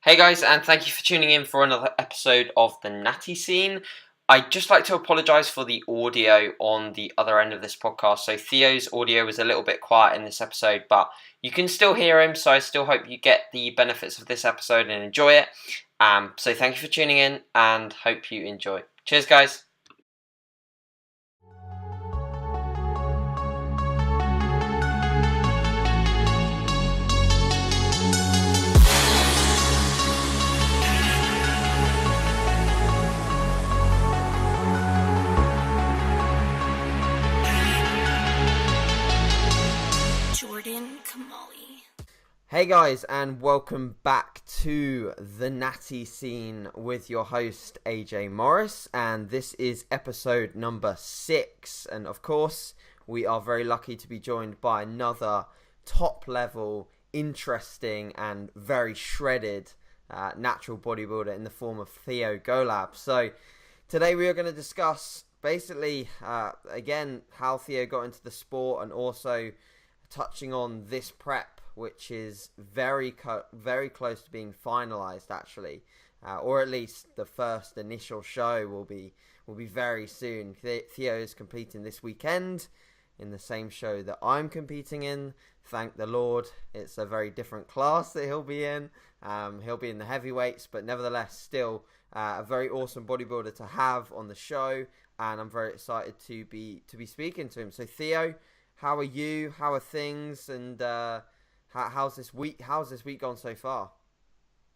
Hey guys, and thank you for tuning in for another episode of the Natty Scene. I'd just like to apologise for the audio on the other end of this podcast. So Theo's audio was a little bit quiet in this episode, but you can still hear him, so I still hope you get the benefits of this episode and enjoy it. So thank you for tuning in, and hope you enjoy. Cheers, guys. Hey guys, and welcome back to the Natty Scene with your host AJ Morris, and this is episode number 6. And of course, we are very lucky to be joined by another top level, interesting, and very shredded natural bodybuilder in the form of Theo Golaub. So today we are going to discuss basically again how Theo got into the sport, and also touching on this prep, which is very close to being finalised, actually, or at least the first initial show will be very soon. Theo is competing this weekend in the same show that I'm competing in. Thank the Lord, it's a very different class that he'll be in. He'll be in the heavyweights, but nevertheless, still a very awesome bodybuilder to have on the show, and I'm very excited to be speaking to him. So Theo, how are you? How are things? And how's this week gone so far?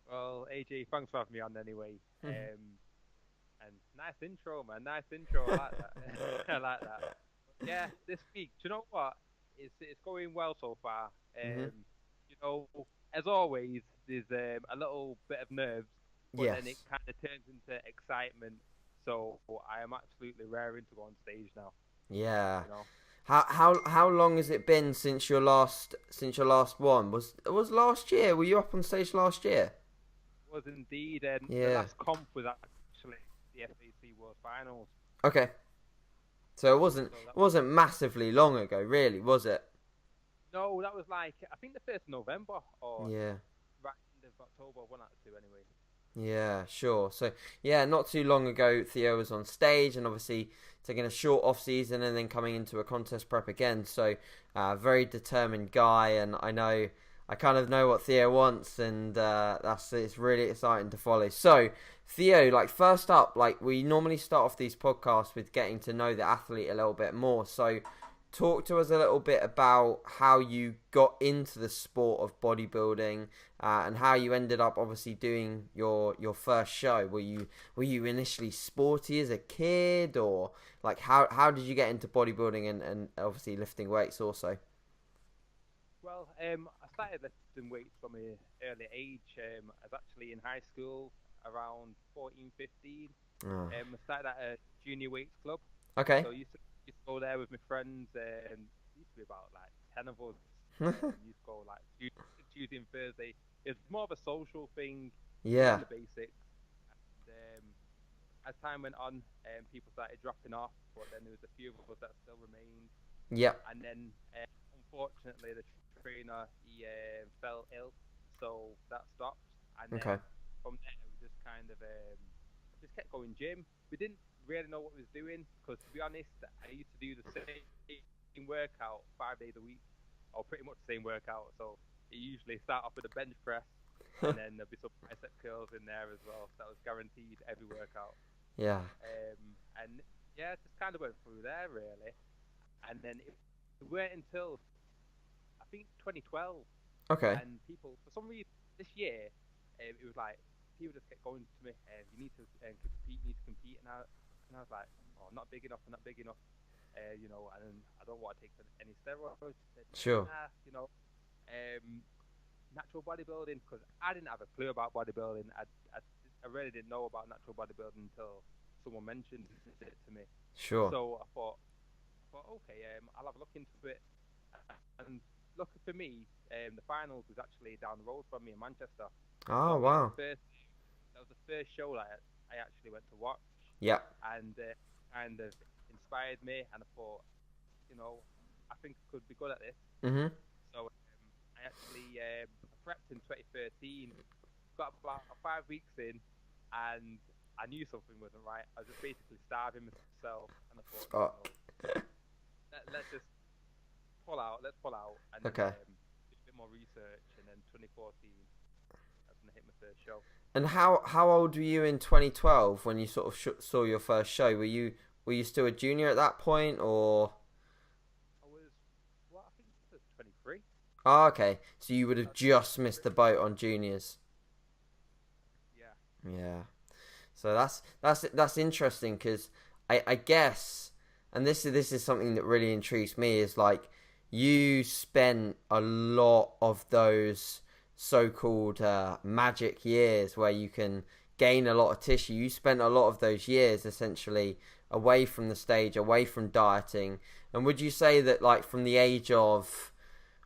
Well, AJ, thanks for having me on anyway. And nice intro, man. Nice intro. I like that. I like that. Yeah, this week, do you know what? It's going well so far. You know, as always, there's a little bit of nerves, but then it kind of turns into excitement. So I am absolutely raring to go on stage now. Yeah. You know? How long has it been since your last one? Was last year? Were you up on stage last year? Was indeed, and the last comp was actually the FAC World Finals. Okay, so it wasn't massively long ago, really, was it? No, that was like I think the 1st of November or right end of October, one out of two anyway. Yeah, sure. So, yeah, not too long ago, Theo was on stage, and obviously taking a short off season and then coming into a contest prep again. So, very determined guy, and I kind of know what Theo wants, and it's really exciting to follow. So, Theo, like first up, like we normally start off these podcasts with getting to know the athlete a little bit more. So, talk to us a little bit about how you got into the sport of bodybuilding, and how you ended up obviously doing your first show. Were you initially sporty as a kid, or like how did you get into bodybuilding and obviously lifting weights also? Well, I started lifting weights from an early age. I was actually in high school around 14, 15. I started at a junior weights club. Okay. So I used to go there with my friends, and it used to be about like 10 of us. We used to go like Tuesday and Thursday. It's more of a social thing. Yeah. The basics. And as time went on, people started dropping off, but then there was a few of us that still remained. Yeah. And then, unfortunately, the trainer he fell ill, so that stopped. And then from there, we just kind of just kept going gym. We didn't really know what we was doing, because to be honest, I used to do the same workout 5 days a week, or pretty much the same workout. So it usually start off with a bench press, and then there'll be some bicep curls in there as well. So that was guaranteed every workout. Yeah. And yeah, just kind of went through there really, and then it weren't until I think 2012. Okay. And people, for some reason, this year, it was like people just kept going to me, you need to compete, and I was like, oh, I'm not big enough, you know, and I don't want to take any steroids. Sure. You know, natural bodybuilding, because I didn't have a clue about bodybuilding. I really didn't know about natural bodybuilding until someone mentioned it to me. Sure. So I thought, okay, I'll have a look into it. And look, for me, the finals was actually down the road from me in Manchester. Oh, so wow. That was the first show that I actually went to watch. Yeah. And kind of inspired me, and I thought, you know, I think I could be good at this. So I actually prepped in 2013, got about 5 weeks in, and I knew something wasn't right. I was just basically starving myself, and I thought, let's just pull out. Let's pull out, and then do a bit more research. And then 2014, that's when I hit my first show. And how old were you in 2012 when you sort of saw your first show? Were you still a junior at that point, or? I was, I think it was 23. Oh, okay. So you would have just missed the boat on juniors. Yeah. Yeah. So that's interesting, because I guess, and this is something that really intrigues me, is like you spent a lot of those so-called magic years where you can gain a lot of tissue. You spent a lot of those years essentially away from the stage, away from dieting. And would you say that, like, from the age of,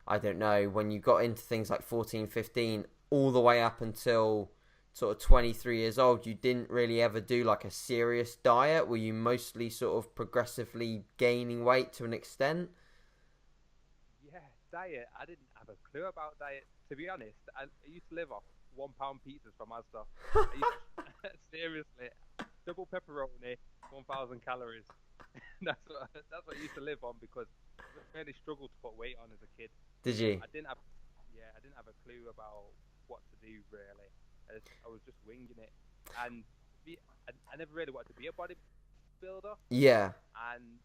I don't know, when you got into things like 14, 15, all the way up until sort of 23 years old, you didn't really ever do like a serious diet? Were you mostly sort of progressively gaining weight to an extent? Yeah, diet. I didn't have a clue about diet. To be honest, I used to live off £1 pizzas from Asda. Seriously, double pepperoni, 1,000 calories. that's what I used to live on, because I really struggled to put weight on as a kid. Did you? I didn't have a clue about what to do really. I was just winging it, and I never really wanted to be a bodybuilder. Yeah. And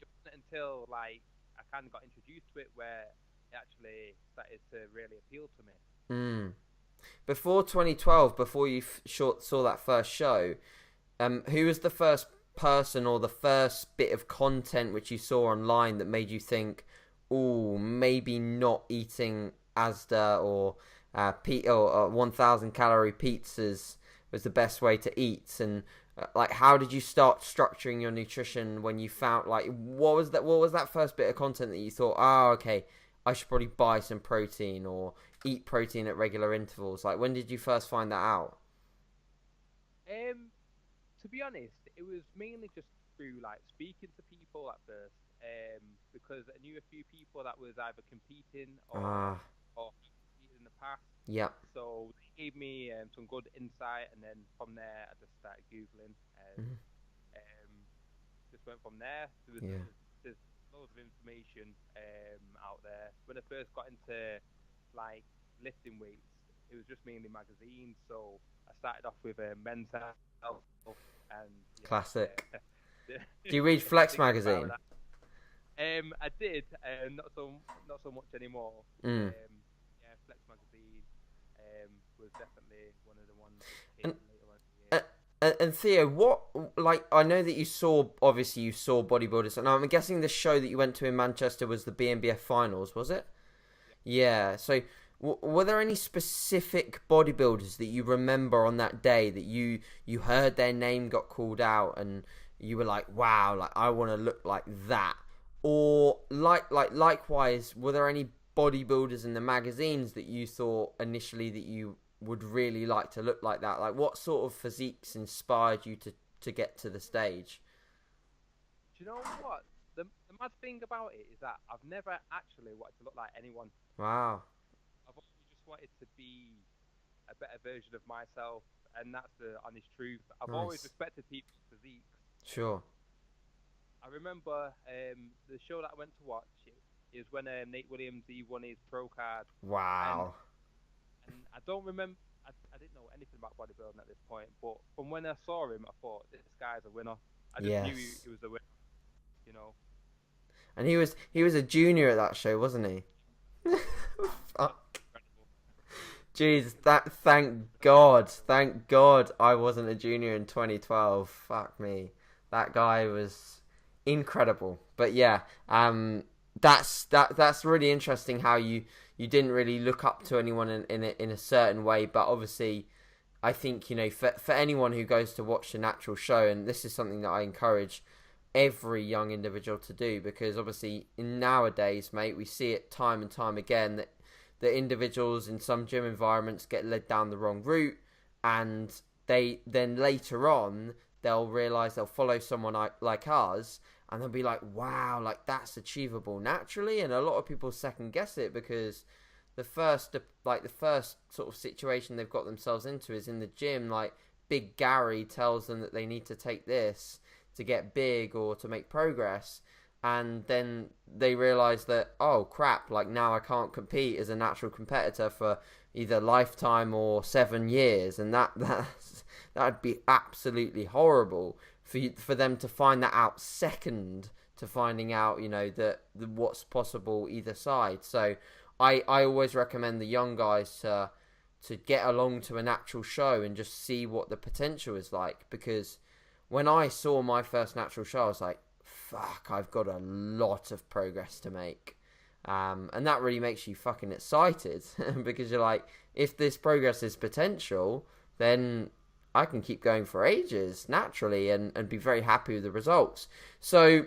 it wasn't until like I kind of got introduced to it where it actually started to really appeal to me. Before 2012, before you saw that first show, who was the first person or the first bit of content which you saw online that made you think, oh, maybe not eating Asda or 1,000 calorie pizzas was the best way to eat? And like, how did you start structuring your nutrition when you found, like, what was that first bit of content that you thought, oh, okay, I should probably buy some protein or eat protein at regular intervals? Like, when did you first find that out? To be honest, it was mainly just through like speaking to people at first, because I knew a few people that was either competing or competed in the past. Yeah. So they gave me some good insight, and then from there I just started googling and just went from there. There's loads of information out there. When I first got into like lifting weights, it was just mainly magazines. So I started off with Men's Health and classic. Do you read Flex magazine? I did, not so much anymore. Flex magazine was definitely one of the ones that came later on. And Theo, what, like, I know that you saw bodybuilders, and I'm guessing the show that you went to in Manchester was the BNBF finals, was it? Yeah. So were there any specific bodybuilders that you remember on that day that you heard their name got called out and you were like, wow, like, I want to look like that? Or likewise, were there any bodybuilders in the magazines that you thought initially that you would really like to look like that? Like, what sort of physiques inspired you to get to the stage? Do you know what? The mad thing about it is that I've never actually wanted to look like anyone. Wow. I've always just wanted to be a better version of myself, and that's the honest truth. I've always respected people's physiques. Sure. I remember the show that I went to watch is when Nate Williams, he won his pro card. Wow. And I don't remember, I didn't know anything about bodybuilding at this point, but from when I saw him, I thought, this guy's a winner. I just knew he was a winner, you know. And he was a junior at that show, wasn't he? Fuck. Jeez, thank God I wasn't a junior in 2012. Fuck me. That guy was incredible. But yeah, that's really interesting how you didn't really look up to anyone in a certain way, but obviously I think, you know, for anyone who goes to watch the natural show, and this is something that I encourage every young individual to do, because obviously in nowadays, mate, we see it time and time again that individuals in some gym environments get led down the wrong route, and they then later on they'll realize they'll follow someone like us, and they'll be like, wow, like, that's achievable naturally. And a lot of people second guess it because the first sort of situation they've got themselves into is in the gym. Like Big Gary tells them that they need to take this to get big or to make progress, and then they realize that, oh crap, like now I can't compete as a natural competitor for either lifetime or 7 years, and that'd be absolutely horrible for them to find that out second to finding out, that what's possible either side. So I always recommend the young guys to get along to a natural show and just see what the potential is like, because when I saw my first natural show, I was like, fuck, I've got a lot of progress to make. And that really makes you fucking excited because you're like, if this progress is potential, then I can keep going for ages naturally and be very happy with the results. So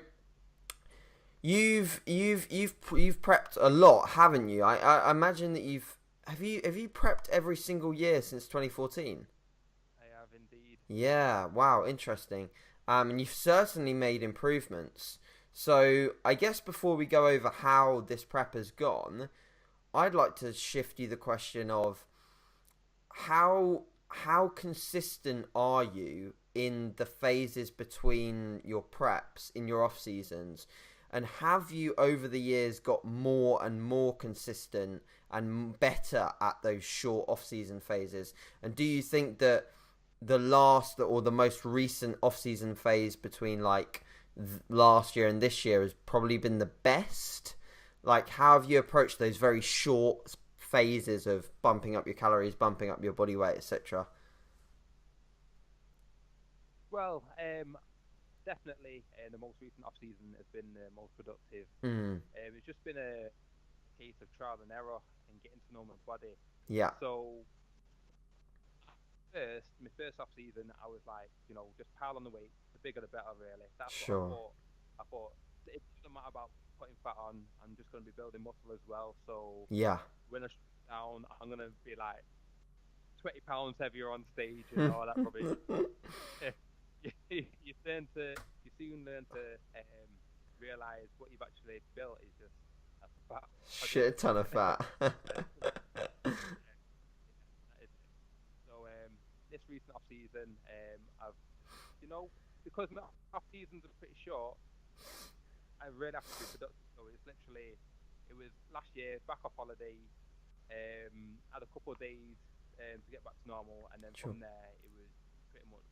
you've prepped a lot, haven't you? I imagine that have you prepped every single year since 2014? I have indeed. Yeah, wow, interesting. And you've certainly made improvements. So I guess before we go over how this prep has gone, I'd like to shift you the question of how consistent are you in the phases between your preps in your off seasons, and have you over the years got more and more consistent and better at those short off season phases? And do you think that the last or the most recent off season phase between like last year and this year has probably been the best? Like, how have you approached those very short phases of bumping up your calories, bumping up your body weight, etc.? Well, definitely the most recent off season has been the most productive. It's just been a case of trial and error and getting to know my body. Yeah. So my first off season, I was like, just pile on the weight. The bigger the better, really. That's sure. what I thought. It doesn't matter about putting fat on. I'm just going to be building muscle as well. So yeah, when I strip down, I'm going to be like 20 pounds heavier on stage and all that rubbish. You soon learn to realize what you've actually built is just a fat. Shit ton of fat. This recent off season, I've, because my off seasons are pretty short, I really have to be productive. So it was last year, back off holiday, had a couple of days to get back to normal, and then from there it was pretty much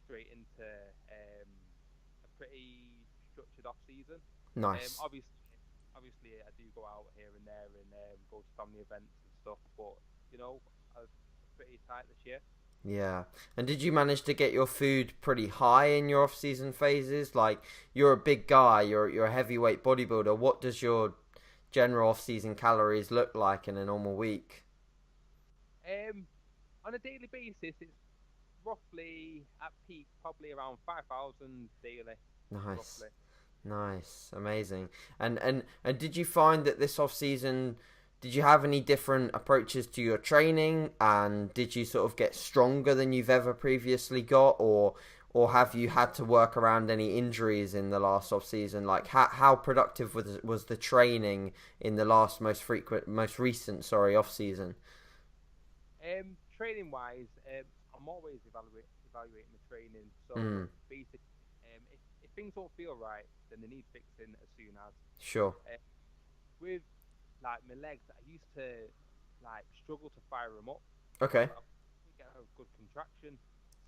straight into a pretty structured off season. Nice. Obviously, I do go out here and there and go to family events and stuff, but I was pretty tight this year. Yeah. And did you manage to get your food pretty high in your off-season phases? Like, you're a big guy, you're a heavyweight bodybuilder. What does your general off-season calories look like in a normal week? On a daily basis, it's roughly at peak, probably around 5,000 daily. Nice. Roughly. Nice. Amazing. And did you find that this off-season, did you have any different approaches to your training, and did you sort of get stronger than you've ever previously got, or have you had to work around any injuries in the last off season? Like, how productive was the training in the last most recent off season? Training wise, I'm always evaluating the training. So basically, if things don't feel right, then they need fixing as soon as. Sure. With like my legs, I used to like struggle to fire them up. Okay. I didn't get a good contraction,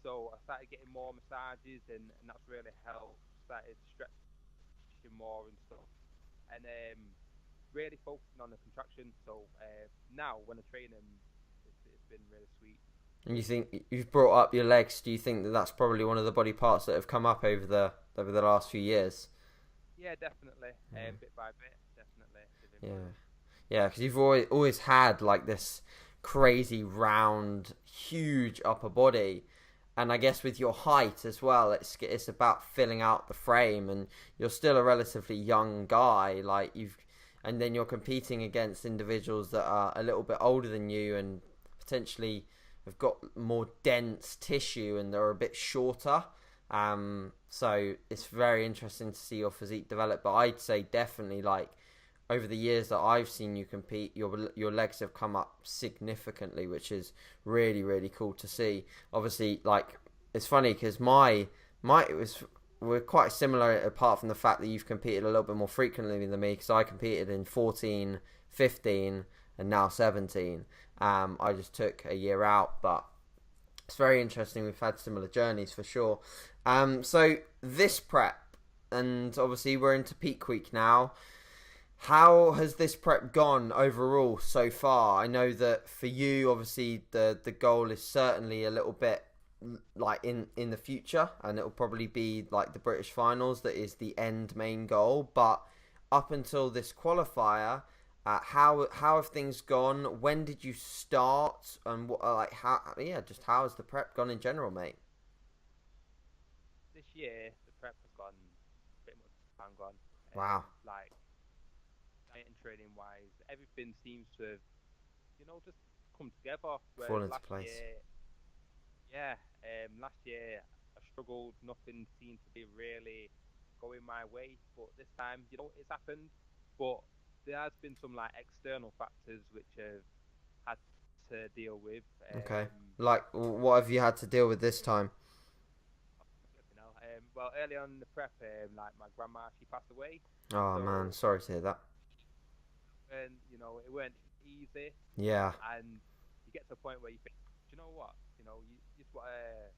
so I started getting more massages, and that's really helped. Started stretching more and stuff, and really focusing on the contraction. So now when I train them, it's been really sweet. And you think you've brought up your legs? Do you think that that's probably one of the body parts that have come up over the last few years? Yeah, definitely. Bit by bit, definitely. Yeah. Yeah, because you've always had like this crazy round, huge upper body, and I guess with your height as well, it's about filling out the frame, and you're still a relatively young guy, and then you're competing against individuals that are a little bit older than you and potentially have got more dense tissue and they're a bit shorter. So it's very interesting to see your physique develop. But I'd say definitely like over the years that I've seen you compete, your legs have come up significantly, which is really, really cool to see. Obviously, like, it's funny because we're quite similar, apart from the fact that you've competed a little bit more frequently than me, because I competed in 14, 15, and now 17. I just took a year out, but it's very interesting. We've had similar journeys for sure. So this prep, and obviously we're into peak week now. How has this prep gone overall so far? I know that for you, obviously the goal is certainly a little bit like in the future, and it'll probably be like the British finals that is the end main goal. But up until this qualifier, how have things gone? When did you start, and what how has the prep gone in general, mate? This year the prep has gone pretty much bang on. Wow. Like diet and training wise, everything seems to have, just come together. Fall into last place. last year I struggled. Nothing seemed to be really going my way. But this time, it's happened. But there has been some like external factors which have had to deal with. Okay. Like, what have you had to deal with this time? Well, early on in the prep, like my grandma, she passed away. Oh man, sorry to hear that. And it weren't easy. Yeah. And you get to a point where you think, do you know what? You just want to,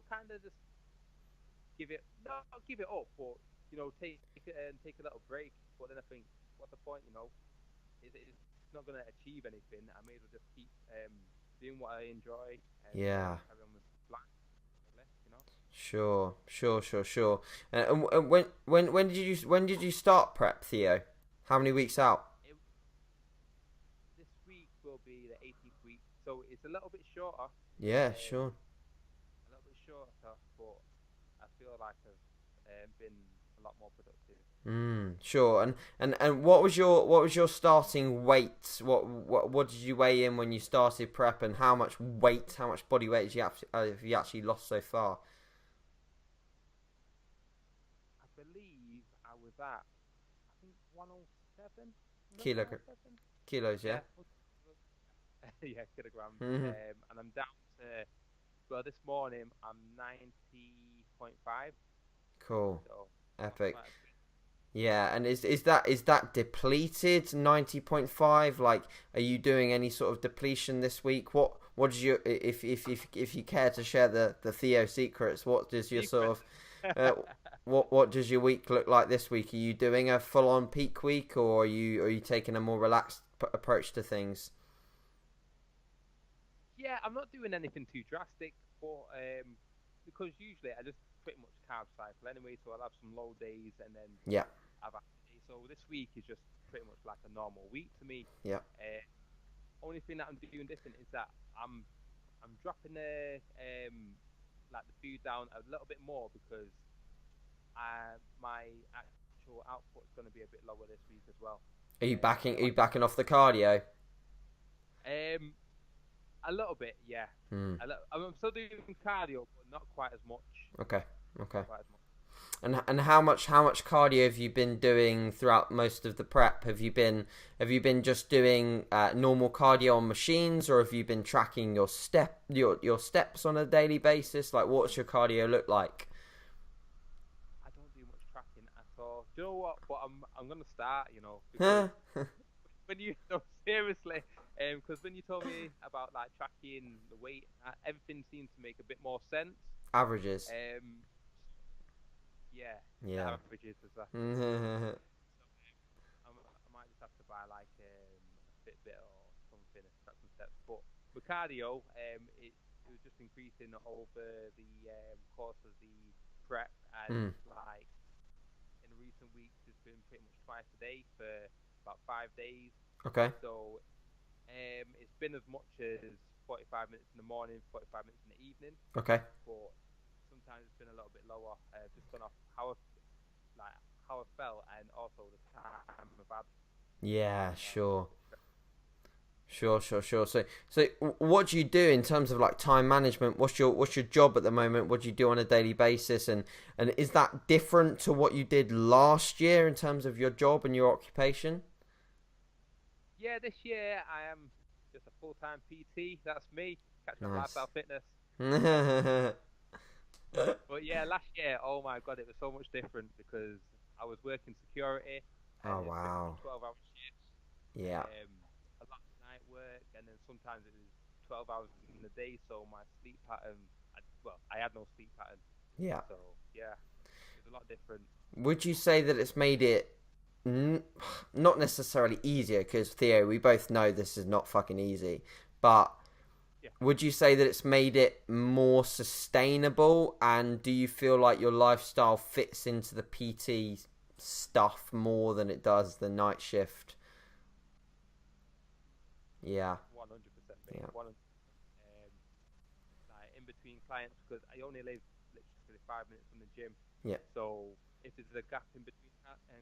kind of just not give it up, but take it and take a little break. But then I think, what's the point? It's not going to achieve anything. I may as well just keep doing what I enjoy. And Yeah. carry on with life, Sure. And when did you start prep, Theo? How many weeks out? This week will be the 18th week, so it's a little bit shorter. Yeah, sure. A little bit shorter, but I feel like I've been a lot more productive. Sure. And what was your starting weight? What did you weigh in when you started prep, and how much body weight have you actually lost so far? I believe I was at, I think 107 Kilos, yeah. Yeah, kilograms. Mm-hmm. And I'm down to, well, this morning I'm 90.5. Cool. So Epic. Yeah, and is that depleted 90.5? Like, are you doing any sort of depletion this week? What did you, if you care to share the Theo secrets, what does your sort of what does your week look like this week? Are you doing a full on peak week, or are you taking a more relaxed approach to things? Yeah, I'm not doing anything too drastic, but because usually I just pretty much carb cycle anyway, so I'll have some low days and then have a day. So this week is just pretty much like a normal week to me. Yeah. Only thing that I'm doing different is that I'm dropping the like the food down a little bit more, because my actual output is going to be a bit lower this week as well. Are you backing off the cardio? A little bit, yeah. I'm still doing cardio, but not quite as much. Okay. Quite as much. And how much cardio have you been doing throughout most of the prep? Have you been just doing normal cardio on machines, or have you been tracking your steps on a daily basis? Like, what's your cardio look like? I don't do much tracking at all. Do you know what? But I'm gonna start. Because when you seriously. Because when you told me about like tracking the weight, everything seemed to make a bit more sense. Averages. Yeah. Averages as well. So, I might just have to buy like a Fitbit or something to track some steps. But with cardio, it was just increasing over the course of the prep, and like in recent weeks, it's been pretty much twice a day for about 5 days. Okay. So. It's been as much as 45 minutes in the morning, 45 minutes in the evening. Okay. But sometimes it's been a little bit lower, just gone off how I felt, and also the time I've had. Yeah, sure. Sure. So what do you do in terms of like time management? What's your job at the moment? What do you do on a daily basis? And is that different to what you did last year in terms of your job and your occupation? Yeah, this year I am just a full-time PT. That's me, catching up Nice. lifestyle fitness. But yeah, last year, oh my God, it was so much different because I was working security and Oh it's pretty much wow. 12-hour shifts, Yeah. a lot of night work, and then sometimes it was 12 hours in the day. So my sleep pattern, I had no sleep pattern. Yeah. So yeah, it was a lot different. Would you say that it's made it not necessarily easier? Because Theo, we both know this is not fucking easy, but Yeah. would you say that it's made it more sustainable? And do you feel like your lifestyle fits into the PT stuff more than it does the night shift? Yeah. 100%, mate. Yeah. Like in between clients because I only live literally 5 minutes from the gym. Yeah. So if there's a gap in between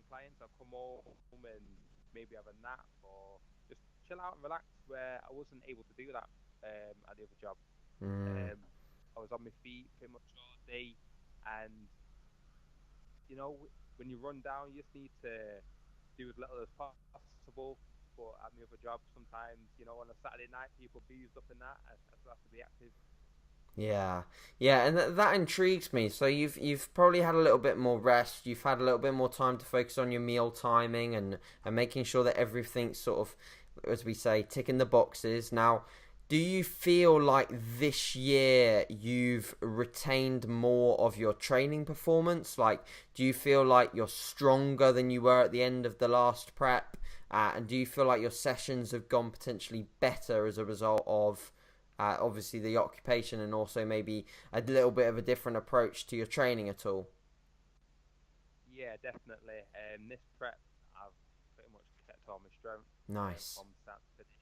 clients, I'll come home and maybe have a nap or just chill out and relax. Where I wasn't able to do that at the other job. Mm. I was on my feet pretty much all day, and you know when you run down, you just need to do as little as possible. But at my other job, sometimes on a Saturday night, people boozed up in that. I still have to be active. Yeah, yeah, and that intrigues me. So you've probably had a little bit more rest. You've had a little bit more time to focus on your meal timing and making sure that everything's sort of, as we say, ticking the boxes. Now, do you feel like this year you've retained more of your training performance? Like, do you feel like you're stronger than you were at the end of the last prep? And do you feel like your sessions have gone potentially better as a result of obviously the occupation and also maybe a little bit of a different approach to your training at all? Yeah, definitely. This prep, I've pretty much kept all my strength Nice. from start to finish.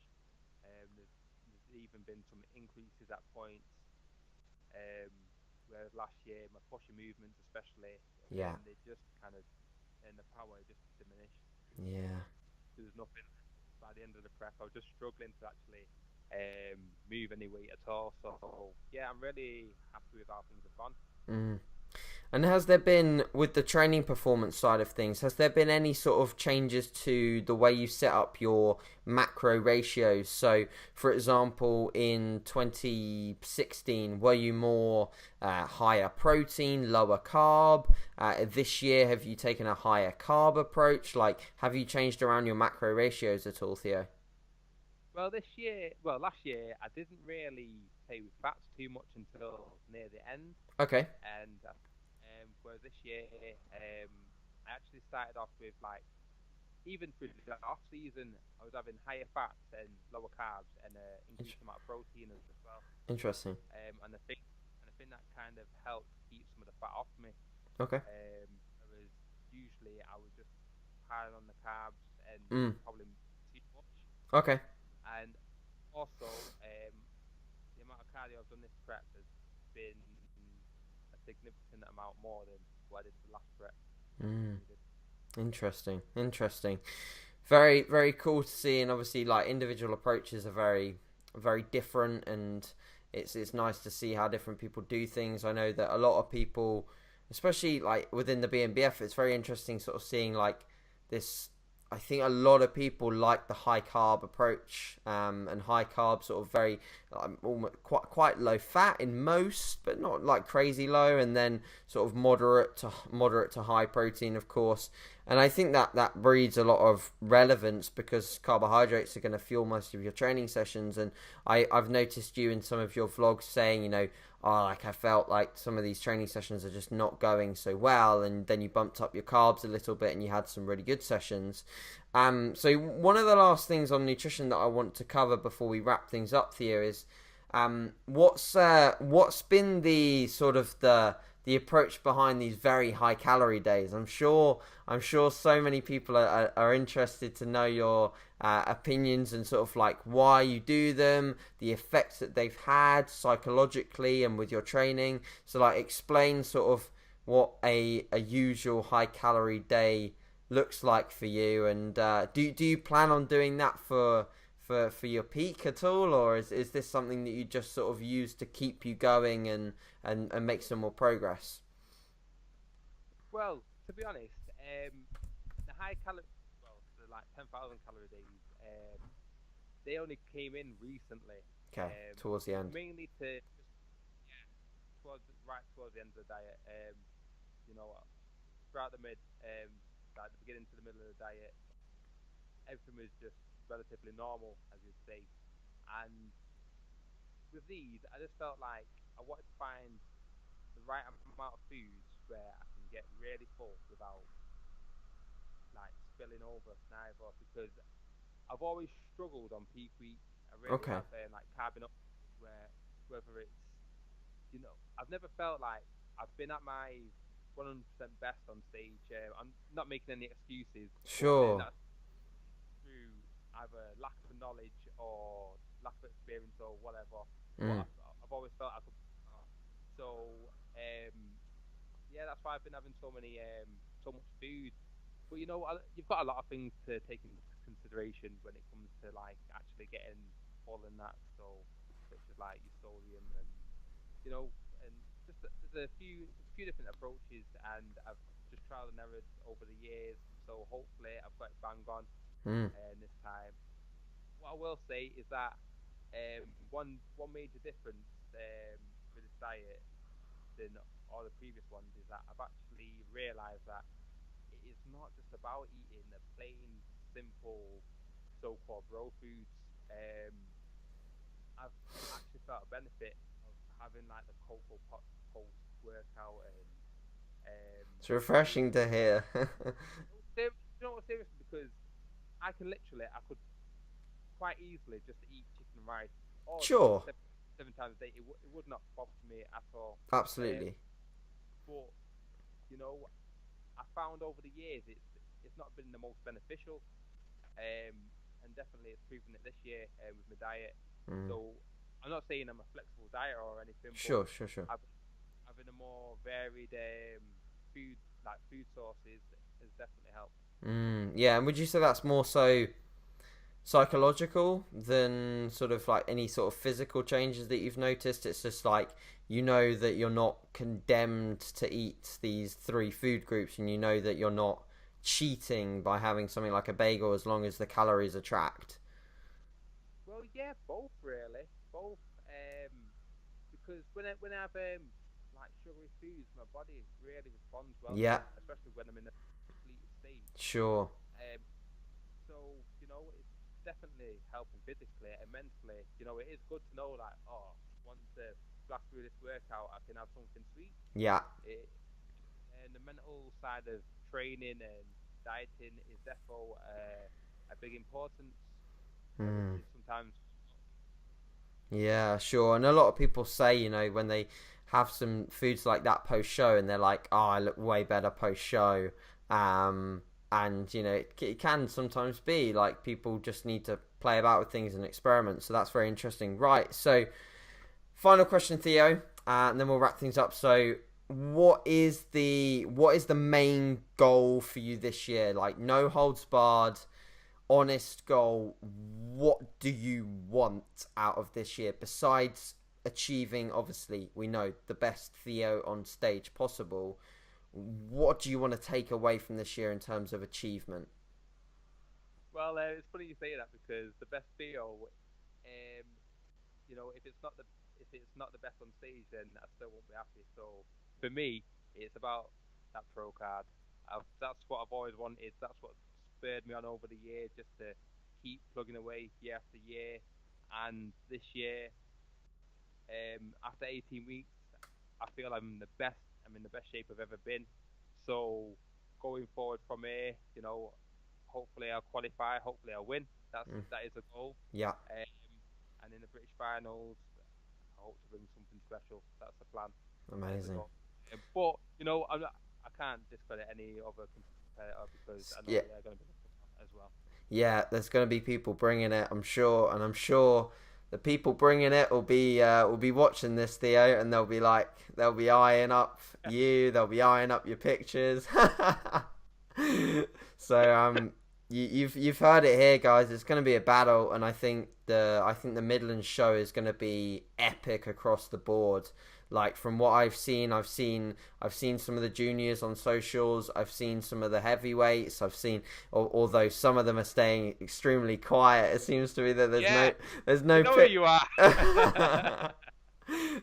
There's even been some increases at points. Um, whereas last year, my pusher movements, especially, Yeah. they just kind of, and the power just diminished. Yeah. There was nothing by the end of the prep. I was just struggling to actually move any weight at all. So yeah, I'm really happy with how things have gone. Mm. And has there been, with the training performance side of things, has there been any sort of changes to the way you set up your macro ratios? So, for example, in 2016, were you more higher protein, lower carb? This year, have you taken a higher carb approach? Like, have you changed around your macro ratios at all, Theo? Well, last year I didn't really play with fats too much until near the end, Okay. and whereas this year I actually started off with like even through the off season I was having higher fats and lower carbs and increased amount of protein as well. Interesting. And I think that kind of helped keep some of the fat off me. Okay. Whereas usually I was just piling on the carbs and Mm. probably too much. Okay. And also, the amount of cardio I've done this prep has been a significant amount more than what I did the last prep. Mm. Interesting. Very, very cool to see, and obviously, like, individual approaches are very, very different, and it's nice to see how different people do things. I know that a lot of people, especially like within the BNBF, it's very interesting sort of seeing like this. I think a lot of people like the high carb approach, and high carb sort of very almost quite low fat in most, but not like crazy low, and then sort of moderate to high protein, of course. And I think that breeds a lot of relevance because carbohydrates are going to fuel most of your training sessions. And I've noticed you in some of your vlogs saying, oh, like I felt like some of these training sessions are just not going so well, and then you bumped up your carbs a little bit and you had some really good sessions. So one of the last things on nutrition that I want to cover before we wrap things up here is what's been the sort of the approach behind these very high calorie days. I'm sure so many people are interested to know your opinions and sort of like why you do them, the effects that they've had psychologically and with your training. So like explain sort of what a usual high calorie day looks like for you, and do you plan on doing that for for your peak at all, or is this something that you just sort of use to keep you going and make some more progress? Well, to be honest, the high calorie, well, the like 10,000 calorie days, they only came in recently. Okay, towards the end. Mainly to just, yeah, towards the end of the diet. You know, throughout the like the beginning to the middle of the diet, everything was just relatively normal, as you'd say. And with these, I just felt like I wanted to find the right amount of foods where I can get really full without like spilling over neither, because I've always struggled on peak week. I really Okay. have like carbon up where whether it's I've never felt like I've been at my 100% best on stage. I'm not making any excuses, but Sure. that's through either lack of knowledge or lack of experience or whatever. Mm. But I've always felt I could. So yeah, that's why I've been having so much food. But you've got a lot of things to take into consideration when it comes to like actually getting full in that. So such as like your sodium and you know and just there's a few different approaches, and I've just tried and errored over the years. So hopefully I've got it bang on Mm. this time. What I will say is that one major difference with this diet than all the previous ones is that I've actually realised that it is not just about eating the plain, simple, so-called raw foods. I've actually felt a benefit of having like the cocoa pots post workout and It's refreshing to hear. seriously, because I could quite easily just eat chicken and rice all day, Sure. seven times a day. It would not bother me at all. Absolutely. But you know, I found over the years it's not been the most beneficial, and definitely it's proven it this year with my diet. Mm. So I'm not saying I'm a flexible diet or anything, but Sure. having a more varied food sources has definitely helped. Yeah, and would you say that's more so psychological than sort of like any sort of physical changes that you've noticed? It's just like you know that you're not condemned to eat these three food groups, and you know that you're not cheating by having something like a bagel as long as the calories are tracked. Well, yeah, both really, both. Because when I have like sugary foods, my body really responds well to Yeah, them, especially when I'm in a depleted state. sure. Um, so it's definitely helping physically and mentally. It is good to know like, oh, once I blast through this workout, I can have something sweet. Yeah. It, and the mental side of training and dieting is definitely a big importance, which Mm. is sometimes. Yeah, sure. And a lot of people say, when they have some foods like that post show, and they're like, "Oh, I look way better post show." And it can sometimes be like people just need to play about with things and experiment. So that's very interesting. Right. So, final question, Theo, and then we'll wrap things up. So, what is the main goal for you this year? Like, no holds barred, honest goal. What do you want out of this year besides achieving, obviously we know, the best Theo on stage possible? What do you want to take away from this year in terms of achievement? Well, it's funny you say that, because the best feel, if it's not the best on stage, then I still won't be happy. So for me, it's about that pro card. That's what I've always wanted. That's what spurred me on over the year, just to keep plugging away year after year. And this year, after 18 weeks, I feel I'm the best. I'm in the best shape I've ever been. So going forward from here, hopefully I'll qualify. Hopefully I'll win. Mm, That is a goal. yeah, And in the British finals, I hope to bring something special. That's the plan. That is the amazing. goal. But I can't discredit any other competitor, because I know Yeah, they're going to be as well. yeah. There's going to be people bringing it, I'm sure, and I'm sure the people bringing it will be watching this, Theo, and they'll be eyeing up you. They'll be eyeing up your pictures. So You've heard it here, guys. It's going to be a battle, and I think the Midlands show is going to be epic across the board. Like from what I've seen some of the juniors on socials. I've seen some of the heavyweights. I've seen, although some of them are staying extremely quiet. It seems to be that there's no. You know who you are.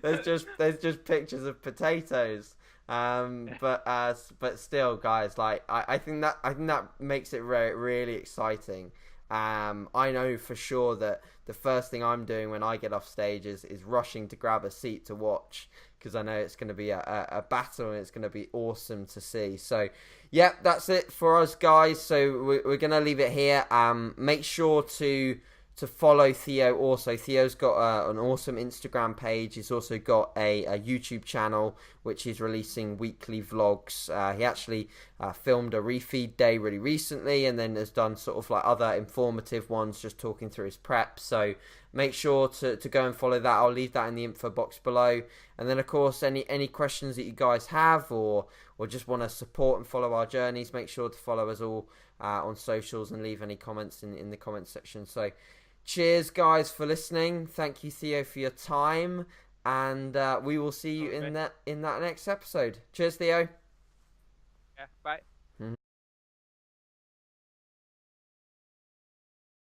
there's just pictures of potatoes. But still, guys, like I think that makes it really exciting. I know for sure that the first thing I'm doing when I get off stage is rushing to grab a seat to watch, because I know it's going to be a battle and it's going to be awesome to see. So, yeah, that's it for us, guys. So we're going to leave it here. Make sure to follow Theo also. Theo's got an awesome Instagram page. He's also got a YouTube channel, which he's releasing weekly vlogs. He actually filmed a refeed day really recently, and then has done sort of like other informative ones, just talking through his prep. So make sure to go and follow that. I'll leave that in the info box below. And then, of course, any questions that you guys have, or just want to support and follow our journeys, make sure to follow us all on socials and leave any comments in the comments section. So cheers, guys, for listening. Thank you, Theo, for your time, and we will see you in that next episode. Cheers, Theo. Yeah, bye.